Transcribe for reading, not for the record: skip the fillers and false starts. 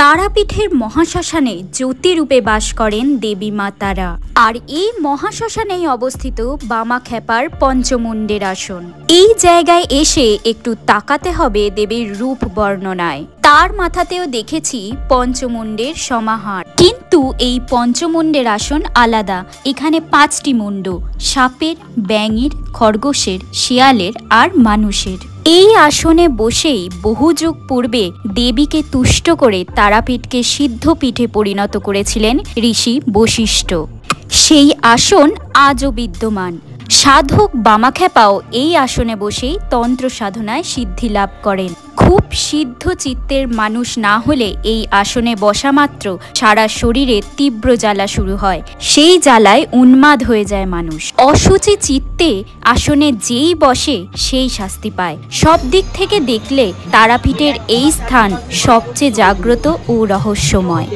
তারাপীঠের মহাশ্মশানে জ্যোতিরূপে বাস করেন দেবী মা তারা। আর এই মহাশ্মশানেই অবস্থিত বামাখ্যাপার পঞ্চমুণ্ডের আসন। এই জায়গায় এসে একটু তাকাতে হবে দেবীর রূপ বর্ণনায়। তার মাথাতেও দেখেছি পঞ্চমুণ্ডের সমাহার, কিন্তু এই পঞ্চমুণ্ডের আসন আলাদা। এখানে 5টি মুণ্ড, সাপের, ব্যাঙের, খরগোশের, শিয়ালের আর মানুষের। এই আসনে বসেই বহু যুগ পূর্বে দেবীকে তুষ্ট করে তারাপীঠকে সিদ্ধপীঠে পরিণত করেছিলেন ঋষি বশিষ্ঠ। সেই আসন আজও বিদ্যমান। সাধক বামাখ্যাপাও এই আসনে বসেই তন্ত্র সাধনায় সিদ্ধি লাভ করেন। খুব সিদ্ধ চিত্তের মানুষ না হলে এই আসনে বসা মাত্র সারা শরীরে তীব্র জ্বালা শুরু হয়। সেই জ্বালায় উন্মাদ হয়ে যায় মানুষ। অশুচি চিত্তে আসনে যেই বসে সেই শাস্তি পায়। সব দিক থেকে দেখলে তারাপীঠের এই স্থান সবচেয়ে জাগ্রত ও রহস্যময়।